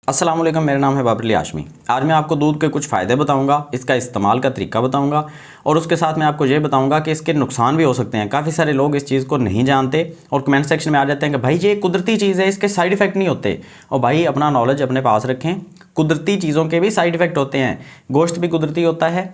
अस्सलाम वालेकुम, मेरा नाम है बाबर अली हाशमी। आज मैं आपको दूध के कुछ फ़ायदे बताऊंगा, इसका इस्तेमाल का तरीका बताऊंगा और उसके साथ मैं आपको ये बताऊंगा कि इसके नुकसान भी हो सकते हैं। काफ़ी सारे लोग इस चीज़ को नहीं जानते और कमेंट सेक्शन में आ जाते हैं कि भाई ये कुदरती चीज़ है, इसके साइड इफ़ेक्ट नहीं होते। और भाई अपना नॉलेज अपने पास रखें, कुदरती चीज़ों के भी साइड इफ़ेक्ट होते हैं। गोश्त भी कुदरती होता है,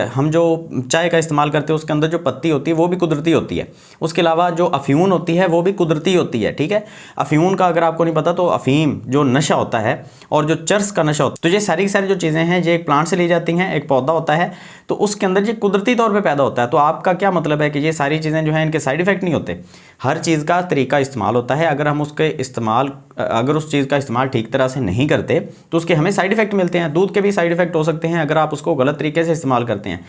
हम जो चाय का इस्तेमाल करते हैं उसके अंदर जो पत्ती होती है वो भी कुदरती होती है। उसके अलावा जो अफ़ीम होती है वो भी कुदरती होती है, ठीक है। अफ़ीम का अगर आपको नहीं पता तो अफ़ीम जो नशा होता है और जो चर्स का नशा होता है, तो ये सारी जो चीज़ें हैं ये एक प्लांट से ली जाती हैं। एक पौधा होता है तो उसके अंदर ये कुदरती तौर पे पैदा होता है। तो आपका क्या मतलब है कि ये सारी चीज़ें जो हैं इनके साइड इफ़ेक्ट नहीं होते। हर चीज़ का तरीका इस्तेमाल होता है। अगर उस चीज़ का इस्तेमाल ठीक तरह से नहीं करते तो उसके हमें साइड इफ़ेक्ट मिलते हैं। दूध के भी साइड इफ़ेक्ट हो सकते हैं अगर आप उसको गलत तरीके से इस्तेमाल करते हैं।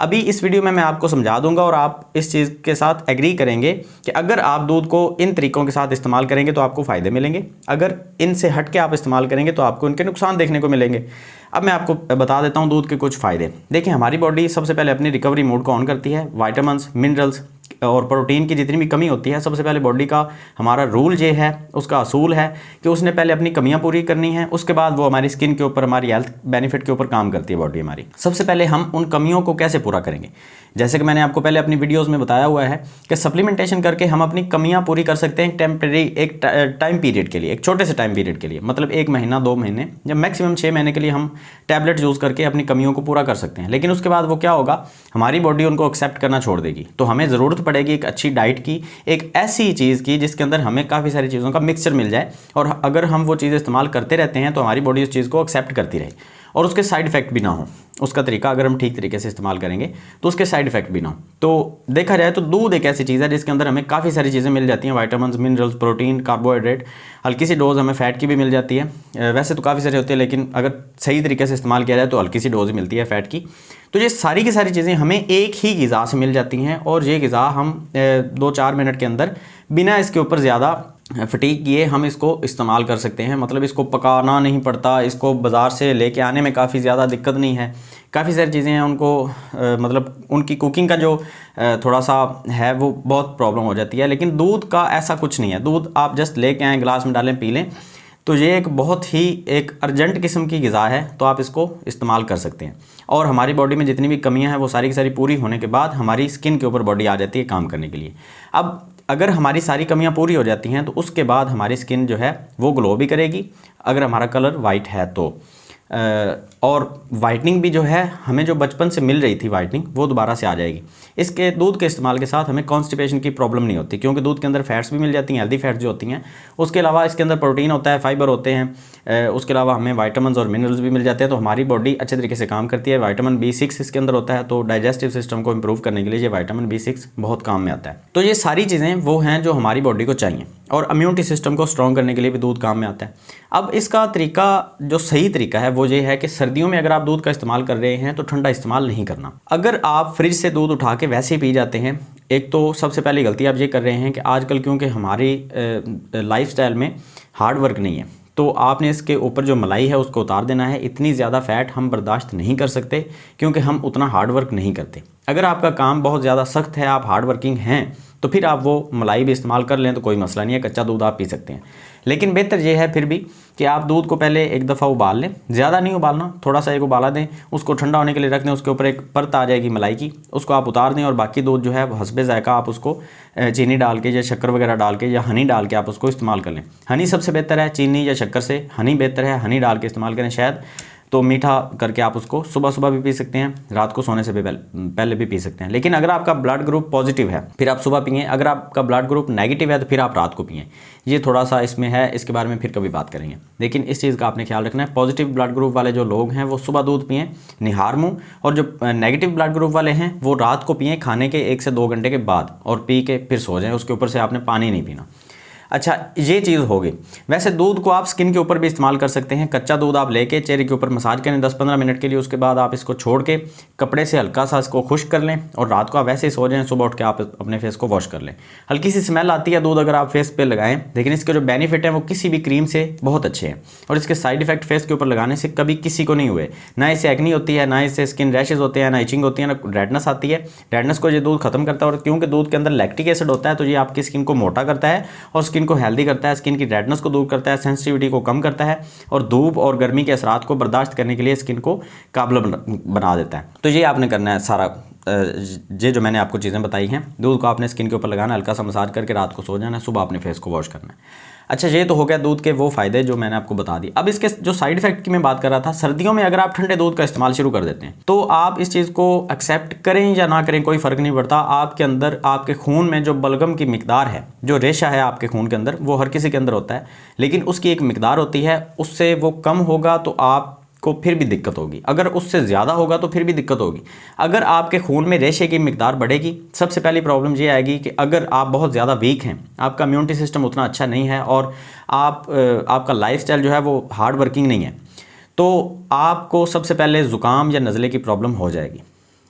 अभी इस वीडियो में मैं आपको समझा दूंगा और आप इस चीज़ के साथ एग्री करेंगे कि अगर आप दूध को इन तरीकों के साथ इस्तेमाल करेंगे तो आपको फ़ायदे मिलेंगे, अगर इनसे हट के आप इस्तेमाल करेंगे तो आपको इनके नुकसान देखने को मिलेंगे। अब मैं आपको बता देता हूं दूध के कुछ फ़ायदे। देखिए, हमारी बॉडी सबसे पहले अपनी रिकवरी मोड को ऑन करती है। विटामिन्स, मिनरल्स और प्रोटीन की जितनी भी कमी होती है, सबसे पहले बॉडी का हमारा रूल ये है, उसका असूल है कि उसने पहले अपनी कमियां पूरी करनी है, उसके बाद वो हमारी स्किन के ऊपर, हमारी हेल्थ बेनिफिट के ऊपर काम करती है बॉडी हमारी। सबसे पहले हम उन कमियों को कैसे पूरा करेंगे, जैसे कि मैंने आपको पहले अपनी वीडियोज़ में बताया हुआ है कि सप्लीमेंटेशन करके हम अपनी कमियां पूरी कर सकते हैं टेम्परेरी एक टाइम पीरियड के लिए, एक छोटे से टाइम पीरियड के लिए, मतलब 1 महीना 2 महीने या मैक्सिमम 6 महीने के लिए हम टैबलेट यूज़ करके अपनी कमियों को पूरा कर सकते हैं। लेकिन उसके बाद वो क्या होगा, हमारी बॉडी उनको एक्सेप्ट करना छोड़ देगी। तो हमें ज़रूरत पड़ेगी एक अच्छी डाइट की, एक ऐसी चीज़ की जिसके अंदर हमें काफ़ी सारी चीज़ों का मिक्सचर मिल जाए और अगर हम वो चीज़ इस्तेमाल करते रहते हैं तो हमारी बॉडी उस चीज़ को एक्सेप्ट करती रहे और उसके साइड इफ़ेक्ट भी ना हो। उसका तरीका अगर हम ठीक तरीके से इस्तेमाल करेंगे तो उसके साइड इफ़ेक्ट भी ना हो। तो देखा जाए तो दूध एक ऐसी चीज़ है जिसके अंदर हमें काफ़ी सारी चीज़ें मिल जाती हैं, विटामिन्स, मिनरल्स, प्रोटीन, कार्बोहाइड्रेट, हल्की सी डोज हमें फ़ैट की भी मिल जाती है। वैसे तो काफ़ी सारी होती है लेकिन अगर सही तरीके से इस्तेमाल किया जाए तो हल्की सी डोज मिलती है फ़ैट की। तो ये सारी की सारी चीज़ें हमें एक ही ग़िज़ा से मिल जाती हैं और ये ग़िज़ा हम 2-4 मिनट के अंदर बिना इसके ऊपर ज़्यादा फटीक किए हम इसको इस्तेमाल कर सकते हैं। मतलब इसको पकाना नहीं पड़ता, इसको बाज़ार से लेके आने में काफ़ी ज़्यादा दिक्कत नहीं है। काफ़ी सारी चीज़ें हैं उनको मतलब उनकी कुकिंग का जो थोड़ा सा है वो बहुत प्रॉब्लम हो जाती है, लेकिन दूध का ऐसा कुछ नहीं है। दूध आप जस्ट लेके आएँ, गिलास में डालें, पी लें, तो ये एक बहुत ही एक अर्जेंट किस्म की ग़िज़ा है, तो आप इसको इस्तेमाल कर सकते हैं। और हमारी बॉडी में जितनी भी कमियां हैं वो सारी की सारी पूरी होने के बाद हमारी स्किन के ऊपर बॉडी आ जाती है काम करने के लिए। अब अगर हमारी सारी कमियां पूरी हो जाती हैं तो उसके बाद हमारी स्किन जो है वो ग्लो भी करेगी, अगर हमारा कलर वाइट है तो। और वाइटनिंग भी जो है हमें जो बचपन से मिल रही थी वाइटनिंग वो दोबारा से आ जाएगी। इसके दूध के इस्तेमाल के साथ हमें कॉन्स्टिपेशन की प्रॉब्लम नहीं होती, क्योंकि दूध के अंदर फैट्स भी मिल जाती हैं, हेल्दी फैट्स जो होती हैं। उसके अलावा इसके अंदर प्रोटीन होता है, फाइबर होते हैं, उसके अलावा हमें विटामिन्स और मिनरल्स भी मिल जाते हैं, तो हमारी बॉडी अच्छे तरीके से काम करती है। विटामिन B6 इसके अंदर होता है, तो डाइजेस्टिव सिस्टम को इम्प्रूव करने के लिए ये विटामिन B6 बहुत काम में आता है। तो ये सारी चीज़ें वो हैं जो हमारी बॉडी को चाहिए और इम्यूनिटी सिस्टम को स्ट्रॉन्ग करने के लिए भी दूध काम में आता है। अब इसका तरीका जो सही तरीका है वो ये है कि सर्दियों में अगर आप दूध का इस्तेमाल कर रहे हैं तो ठंडा इस्तेमाल नहीं करना। अगर आप फ्रिज से दूध उठा के वैसे ही पी जाते हैं, एक तो सबसे पहली गलती आप ये कर रहे हैं कि आजकल क्योंकि हमारी लाइफस्टाइल में हार्ड वर्क नहीं है, तो आपने इसके ऊपर जो मलाई है उसको उतार देना है। इतनी ज़्यादा फ़ैट हम बर्दाश्त नहीं कर सकते क्योंकि हम उतना हार्ड वर्क नहीं करते। अगर आपका काम बहुत ज़्यादा सख्त है, आप हार्ड वर्किंग हैं, तो फिर आप वो मलाई भी इस्तेमाल कर लें तो कोई मसला नहीं है, कच्चा दूध आप पी सकते हैं। लेकिन बेहतर ये है फिर भी कि आप दूध को पहले एक दफ़ा उबाल लें, ज़्यादा नहीं उबालना, थोड़ा सा एक उबाला दें, उसको ठंडा होने के लिए रख दें, उसके ऊपर एक परत आ जाएगी मलाई की, उसको आप उतार दें और बाकी दूध जो है हस्बे ज़ायका आप उसको चीनी डाल के या शक्कर वगैरह डाल के या हनी डाल के आप उसको इस्तेमाल कर लें। हनी सबसे बेहतर है, चीनी या शक्कर से हनी बेहतर है, हनी डाल के इस्तेमाल करें। शायद तो मीठा करके आप उसको सुबह सुबह भी पी सकते हैं, रात को सोने से पहले भी पी सकते हैं। लेकिन अगर आपका ब्लड ग्रुप पॉजिटिव है फिर आप सुबह पिएं, अगर आपका ब्लड ग्रुप नेगेटिव है तो फिर आप रात को पिएं। ये थोड़ा सा इसमें है, इसके बारे में फिर कभी बात करेंगे। लेकिन इस चीज़ का आपने ख्याल रखना है, पॉजिटिव ब्लड ग्रुप वाले जो लोग हैं वो सुबह दूध पिएँ निहार मुँह, और जो नेगेटिव ब्लड ग्रुप वाले हैं वो रात को पिएँ खाने के 1 से 2 घंटे के बाद, और पी के फिर सो जाएँ। उसके ऊपर से आपने पानी नहीं पीना। अच्छा, ये चीज़ होगी। वैसे दूध को आप स्किन के ऊपर भी इस्तेमाल कर सकते हैं। कच्चा दूध आप लेके चेहरे के ऊपर मसाज करें 10-15 मिनट के लिए, उसके बाद आप इसको छोड़ के कपड़े से हल्का सा इसको खुश्क कर लें और रात को आप वैसे ही सो जाएं, सुबह उठ के आप अपने फेस को वॉश कर लें। हल्की सी स्मेल आती है दूध अगर आप फेस पे लगाएं, लेकिन इसके जो बेनिफिट हैं वो किसी भी क्रीम से बहुत अच्छे हैं और इसके साइड इफेक्ट फेस के ऊपर लगाने से कभी किसी को नहीं हुए। ना इससे एक्नी होती है, ना इससे स्किन रैशेज होते हैं, ना इचिंग होती है, ना रेडनेस आती है। रेडनेस को ये दूध खत्म करता है और क्योंकि दूध के अंदर लैक्टिक एसिड होता है तो ये आपकी स्किन को मोटा करता है और स्किन को हेल्दी करता है, स्किन की रेडनेस को दूर करता है, सेंसिटिविटी को कम करता है और धूप और गर्मी के असरात को बर्दाश्त करने के लिए स्किन को काबिल बना देता है। तो ये आपने करना है सारा, ये जो मैंने आपको चीज़ें बताई हैं। दूध को आपने स्किन के ऊपर लगाना, हल्का सा मसाज करके रात को सो जाना है, सुबह अपने फेस को वॉश करना है। अच्छा, ये तो हो गया दूध के वो फ़ायदे जो मैंने आपको बता दी। अब इसके जो साइड इफेक्ट की मैं बात कर रहा था, सर्दियों में अगर आप ठंडे दूध का इस्तेमाल शुरू कर देते हैं तो आप इस चीज़ को एक्सेप्ट करें या ना करें कोई फ़र्क नहीं पड़ता, आपके अंदर आपके खून में जो बलगम की मिकदार है, जो रेशा है आपके खून के अंदर, वो हर किसी के अंदर होता है, लेकिन उसकी एक मिकदार होती है, उससे वो कम होगा तो आप को फिर भी दिक्कत होगी, अगर उससे ज़्यादा होगा तो फिर भी दिक्कत होगी। अगर आपके खून में रेशे की मिकदार बढ़ेगी, सबसे पहली प्रॉब्लम ये आएगी कि अगर आप बहुत ज़्यादा वीक हैं, आपका इम्यूनिटी सिस्टम उतना अच्छा नहीं है और आपका लाइफस्टाइल जो है वो हार्ड वर्किंग नहीं है, तो आपको सबसे पहले ज़ुकाम या नज़ले की प्रॉब्लम हो जाएगी।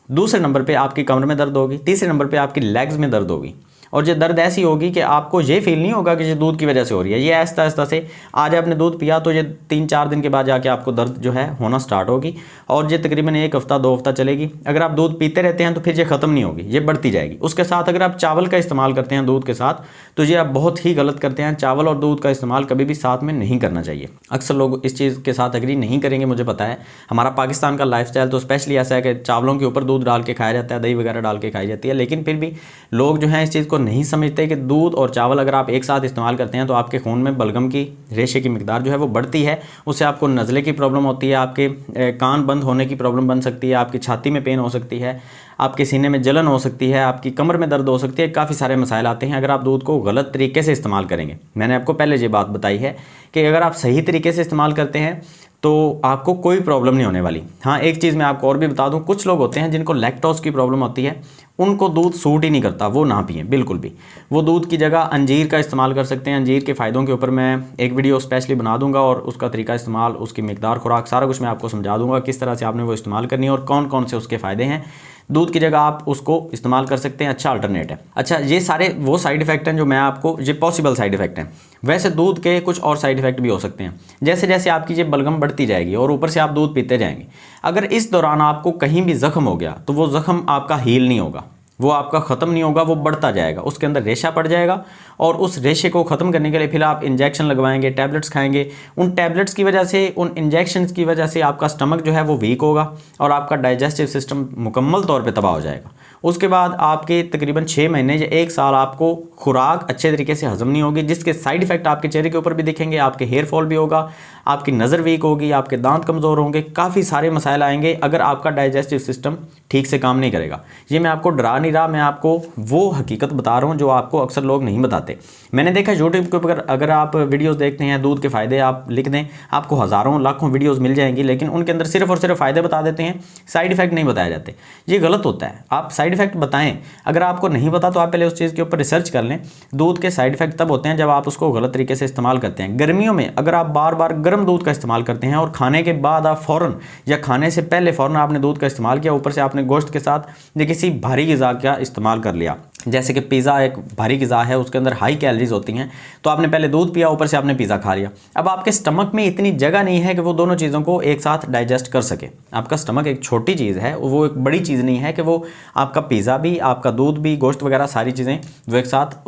दूसरे नंबर पर आपकी कमर में दर्द होगी, तीसरे नंबर पर आपकी लेग्स में दर्द होगी, और ये दर्द ऐसी होगी कि आपको ये फील नहीं होगा कि ये दूध की वजह से हो रही है। ये आहिस्ता आहिस्ता से, आज आपने दूध पिया तो ये 3-4 दिन के बाद जाके आपको दर्द जो है होना स्टार्ट होगी और ये तकरीबन 1 हफ्ता 2 हफ्ता चलेगी। अगर आप दूध पीते रहते हैं तो फिर ये ख़त्म नहीं होगी, ये बढ़ती जाएगी। उसके साथ अगर आप चावल का इस्तेमाल करते हैं दूध के साथ तो ये आप बहुत ही गलत करते हैं। चावल और दूध का इस्तेमाल कभी भी साथ में नहीं करना चाहिए। अक्सर लोग इस चीज़ के साथ एग्री नहीं करेंगे, मुझे पता है। हमारा पाकिस्तान का लाइफस्टाइल तो स्पेशली ऐसा है कि चावलों के ऊपर दूध डाल के खाया जाता है, दही वगैरह डाल के खाई जाती है, लेकिन फिर भी लोग जो हैं इस चीज़ को नहीं समझते कि दूध और चावल अगर आप एक साथ इस्तेमाल करते हैं तो आपके खून में बलगम की रेशे की मिकदार जो है वो बढ़ती है। उससे आपको नज़ले की प्रॉब्लम होती है, आपके कान बंद होने की प्रॉब्लम बन सकती है, आपकी छाती में पेन हो सकती है, आपके सीने में जलन हो सकती है, आपकी कमर में दर्द हो सकती है, काफ़ी सारे मसाइल आते हैं अगर आप दूध को गलत तरीके से इस्तेमाल करेंगे। मैंने आपको पहले ये बात बताई है कि अगर आप सही तरीके से इस्तेमाल करते हैं तो आपको कोई प्रॉब्लम नहीं होने वाली। हाँ, एक चीज़ मैं आपको और भी बता दूं, कुछ लोग होते हैं जिनको लैक्टोज की प्रॉब्लम होती है, उनको दूध सूट ही नहीं करता, वो ना पिएं बिल्कुल भी। वो दूध की जगह अंजीर का इस्तेमाल कर सकते हैं। अंजीर के फ़ायदों के ऊपर मैं एक वीडियो स्पेशली बना दूंगा और उसका तरीका इस्तेमाल, उसकी मिकदार, खुराक, सारा कुछ मैं आपको समझा दूंगा किस तरह से आपने वो इस्तेमाल करनी है और कौन कौन से उसके फ़ायदे हैं। दूध की जगह आप उसको इस्तेमाल कर सकते हैं, अच्छा अल्टरनेट है। अच्छा, ये सारे वो साइड इफ़ेक्ट हैं जो मैं आपको, ये पॉसिबल साइड इफ़ेक्ट हैं। वैसे दूध के कुछ और साइड इफ़ेक्ट भी हो सकते हैं। जैसे जैसे आपकी ये बलगम बढ़ती जाएगी और ऊपर से आप दूध पीते जाएंगे, अगर इस दौरान आपको कहीं भी ज़ख्म हो गया तो वो ज़ख्म आपका हील नहीं होगा, वो आपका ख़त्म नहीं होगा, वो बढ़ता जाएगा, उसके अंदर रेशा पड़ जाएगा और उस रेशे को ख़त्म करने के लिए फिर आप इंजेक्शन लगवाएंगे, टैबलेट्स खाएंगे। उन टैबलेट्स की वजह से, उन इंजेक्शंस की वजह से आपका स्टमक जो है वो वीक होगा और आपका डाइजेस्टिव सिस्टम मुकम्मल तौर पे तबाह हो जाएगा। उसके बाद आपके तकरीबन 6 महीने या 1 साल आपको खुराक अच्छे तरीके से हजम नहीं होगी, जिसके साइड इफ़ेक्ट आपके चेहरे के ऊपर भी दिखेंगे। आपके हेयर फॉल भी होगा, आपकी नज़र वीक होगी, आपके दांत कमज़ोर होंगे, काफ़ी सारे मसाइल आएंगे अगर आपका डाइजेस्टिव सिस्टम ठीक से काम नहीं करेगा। ये मैं आपको डरा नहीं रहा, मैं आपको वो हकीकत बता रहा हूँ जो आपको अक्सर लोग नहीं बताते। मैंने देखा यूट्यूब के ऊपर अगर आप वीडियोस देखते हैं दूध के फ़ायदे, आप लिख दें, आपको हज़ारों लाखों वीडियोस मिल जाएंगी, लेकिन उनके अंदर सिर्फ और सिर्फ फ़ायदे बता देते हैं, साइड इफ़ेक्ट नहीं बताए जाते। ये गलत होता है। आप साइड इफ़ेक्ट बताएं, अगर आपको नहीं पता तो आप पहले उस चीज़ के ऊपर रिसर्च कर लें। दूध के साइड इफ़ेक्ट तब होते हैं जब आप उसको गलत तरीके से इस्तेमाल करते हैं। गर्मियों में अगर आप बार बार गर्म दूध का इस्तेमाल करते हैं और खाने के बाद आप फ़ौरन या खाने से पहले फ़ौरन आपने दूध का इस्तेमाल किया, ऊपर से आपने गोश्त के साथ या किसी भारी ग़िज़ा का इस्तेमाल कर लिया, जैसे कि पिज़्ज़ा एक भारी ग़िज़ा है, उसके अंदर हाई कैलोरीज होती हैं, तो आपने पहले दूध पिया, ऊपर से आपने पिज़्ज़ा खा लिया। अब आपके स्टमक में इतनी जगह नहीं है कि वो दोनों चीज़ों को एक साथ डाइजेस्ट कर सके। आपका स्टमक एक छोटी चीज़ है, वो एक बड़ी चीज़ नहीं है कि वो आपका पिज़्ज़ा भी, आपका दूध भी, गोश्त वगैरह सारी चीज़ें वो एक साथ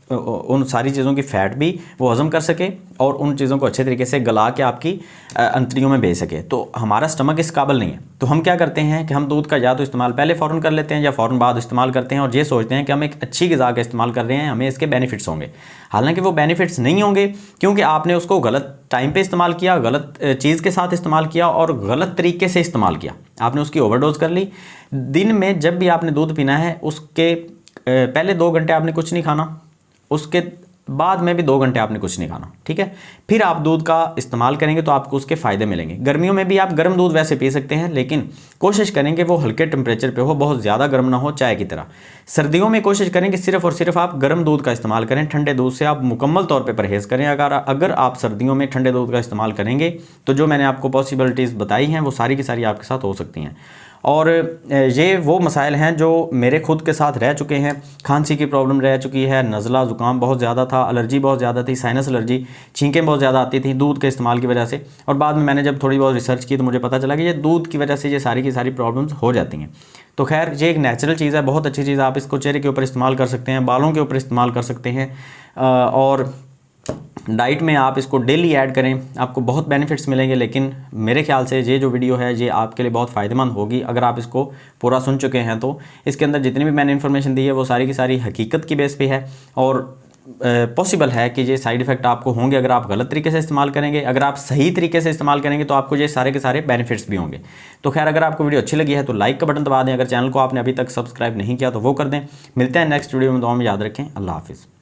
उन सारी चीज़ों की फ़ैट भी वो हज़म कर सके और उन चीज़ों को अच्छे तरीके से गला के आपकी अंतड़ियों में भेज सके। तो हमारा स्टमक इस काबिल नहीं है। तो हम क्या करते हैं कि हम दूध का या तो इस्तेमाल पहले फ़ौरन कर लेते हैं या फ़ौरन बाद इस्तेमाल करते हैं और ये सोचते हैं कि हम एक अच्छी ग़िज़ा का इस्तेमाल कर रहे हैं, हमें इसके बेनिफिट्स होंगे। हालांकि वो बेनिफिट्स नहीं होंगे, क्योंकि आपने उसको गलत टाइम पे इस्तेमाल किया, गलत चीज़ के साथ इस्तेमाल किया और गलत तरीके से इस्तेमाल किया। आपने उसकी ओवरडोज कर ली। दिन में जब भी आपने दूध पीना है, उसके पहले 2 घंटे आपने कुछ नहीं खाना, उसके बाद में भी 2 घंटे आपने कुछ नहीं खाना, ठीक है। फिर आप दूध का इस्तेमाल करेंगे तो आपको उसके फ़ायदे मिलेंगे। गर्मियों में भी आप गर्म दूध वैसे पी सकते हैं, लेकिन कोशिश करेंगे वो हल्के टेम्परेचर पे हो, बहुत ज़्यादा गर्म ना हो, चाय की तरह। सर्दियों में कोशिश करेंगे सिर्फ और सिर्फ आप गर्म दूध का इस्तेमाल करें, ठंडे दूध से आप मुकम्मल तौर पर परहेज़ करें। अगर आप सर्दियों में ठंडे दूध का इस्तेमाल करेंगे तो जो मैंने आपको पॉसिबिलिटीज़ बताई हैं वो सारी की सारी आपके साथ हो सकती हैं। और ये वो मसाइल हैं जो मेरे खुद के साथ रह चुके हैं। खांसी की प्रॉब्लम रह चुकी है, नज़ला ज़ुकाम बहुत ज़्यादा था, एलर्जी बहुत ज़्यादा थी, साइनस एलर्जी, छींकें बहुत ज़्यादा आती थी दूध के इस्तेमाल की वजह से। और बाद में मैंने जब थोड़ी बहुत रिसर्च की तो मुझे पता चला कि ये दूध की वजह से ये सारी की सारी प्रॉब्लम्स हो जाती हैं। तो खैर, ये एक नेचुरल चीज़ है, बहुत अच्छी चीज़ है। आप इसको चेहरे के ऊपर इस्तेमाल कर सकते हैं, बालों के ऊपर इस्तेमाल कर सकते हैं और डाइट में आप इसको डेली ऐड करें, आपको बहुत बेनिफिट्स मिलेंगे। लेकिन मेरे ख्याल से ये जो वीडियो है ये आपके लिए बहुत फ़ायदेमंद होगी अगर आप इसको पूरा सुन चुके हैं। तो इसके अंदर जितनी भी मैंने इन्फॉर्मेशन दी है वो सारी की सारी हकीकत की बेस पे है, और पॉसिबल है कि ये साइड इफ़ेक्ट आपको होंगे अगर आप गलत तरीके से इस्तेमाल करेंगे। अगर आप सही तरीके से इस्तेमाल करेंगे तो आपको ये सारे के सारे बेनिफिट्स भी होंगे। तो खैर, अगर आपको वीडियो अच्छी लगी है तो लाइक का बटन दबा दें। अगर चैनल को आपने अभी तक सब्सक्राइब नहीं किया तो वो कर दें। मिलते हैं नेक्स्ट वीडियो में, दुआ में याद रखें। अल्लाह हाफिज़।